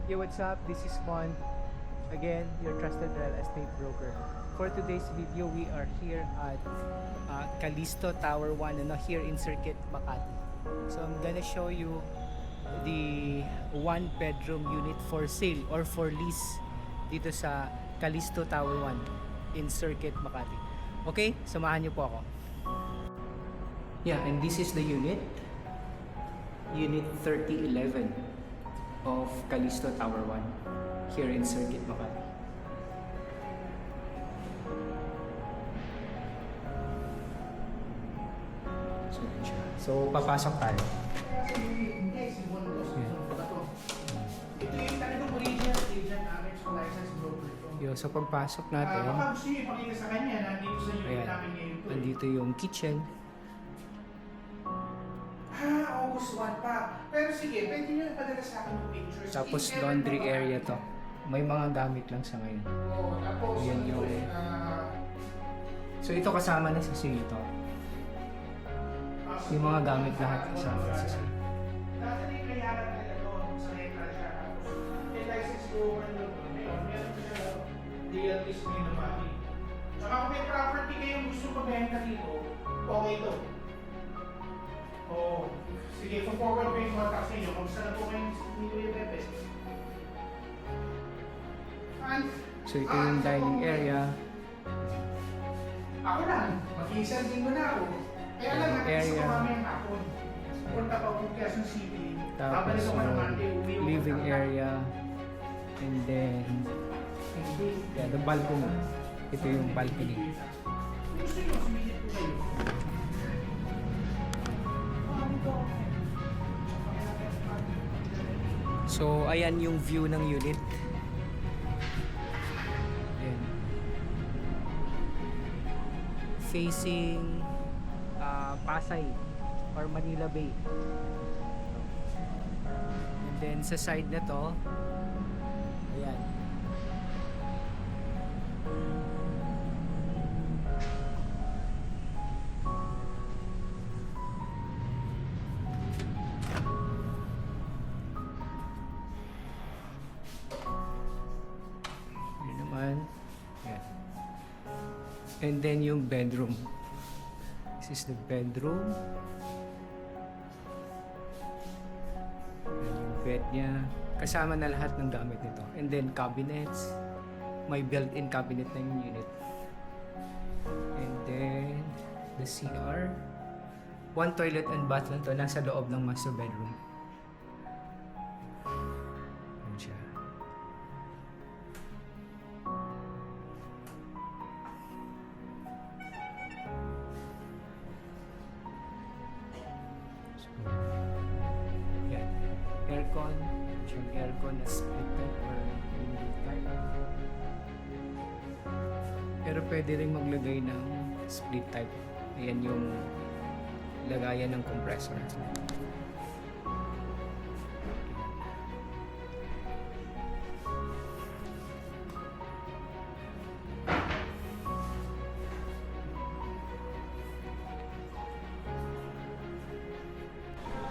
Yo, what's up? This is Mon. Again, your trusted real estate broker. For today's video, we are here at Callisto Tower 1 here in Circuit, Makati. So I'm gonna show you the one bedroom unit for sale or for lease dito sa Callisto Tower 1 in Circuit, Makati. Okay? Samahan niyo po ako. Yeah, and this is the unit. Unit 3011 of Callisto Tower 1 here in Circuit, Makati. So, papasok tayo. Ito yung talagang original agent namin sa license broker ko. Yo, so pagpasok natin, Baka gusto nyo ipakita sa kanya na dito sa unit ayan, namin ngayon po. andito yung kitchen. August 1 pa. Pero sige, pwede nyo ipadala sa akin yung pictures. Tapos laundry area to. May mga gamit lang sa ngayon. Oo, tapos Ayan ito, yung... So ito kasama na sa sale to. Yung mga gamit lahat kasama sa sale. Dati na yung kayaran nila doon sa letra siya. Tapos yung license ko ngayon, meron ko siya realties ngayon na mati. Tsaka kung may property kayong gusto pabenta dito, okay ito. Oo. Sige, forward ko yung contact sa inyo. Kamusta na po kayo ni Kuya Pepe? So ito yung dining area. Ako lang, mag-iisang linggo na ako. Kaya lang, natin sa mamayang hapon. Punta pa akong Quezon City. Tapos Babalik ako ng Monday, uwi ako living ng- area. And then, yeah, the balcony. Ito yung balcony. Kung gusto nyo, sumilip ko kayo. So, ayan yung view ng unit. Ayan. Facing Pasay or Manila Bay. And then sa side na to, ayan. Yun naman. Ayan. And then yung bedroom. This is the bedroom. Ayan yung bed niya. Kasama na lahat ng gamit nito. And then cabinets. May built-in cabinet na yung unit. And then the CR. One toilet and bath lang to. Nasa loob ng master bedroom. Ayan siya. Yan. Aircon. Yung aircon na split type or window type. Pero pwede rin maglagay ng split type. Ayan yung lagayan ng compressor.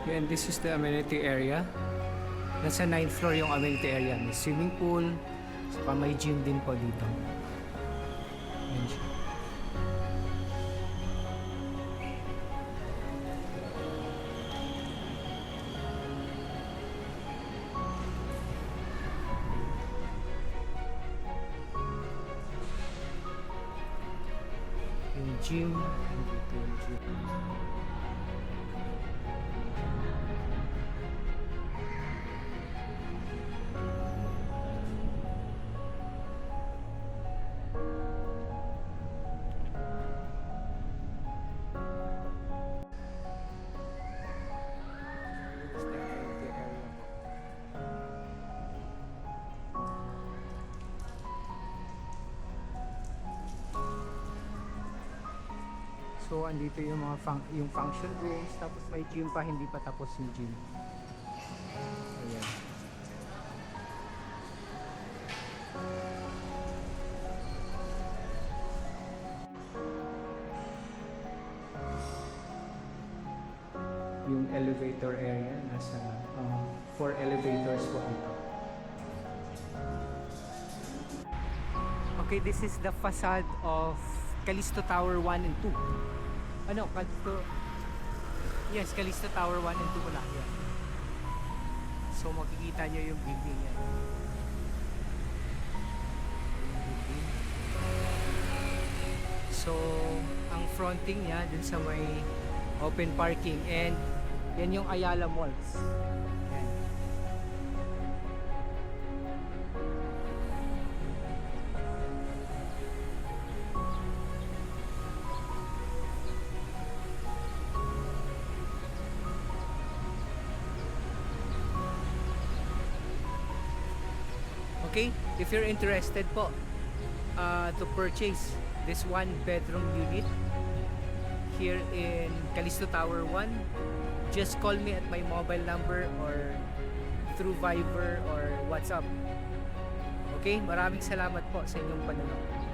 Yan, this is the amenity area. Nasa 9th floor yung amenity area. May swimming pool. Saka may gym din po dito. Yan siya. Yung gym. Dito yung gym. So andito yung mga yung function rooms, tapos may gym pa, hindi pa tapos yung gym. Ayan. Yung elevator area, nasa 4 elevators po dito. Okay, this is the facade of Callisto Tower 1 and 2. Ano, Callisto... Yes, Callisto Tower 1 and 2 pala. Yan. So makikita nyo yung building yan. So, ang fronting niya dun sa may open parking, and yan yung Ayala Malls. Yan. Okay, if you're interested po to purchase this one bedroom unit here in Callisto Tower 1, just call me at my mobile number or through Viber or WhatsApp. Okay, maraming salamat po sa inyong panonood.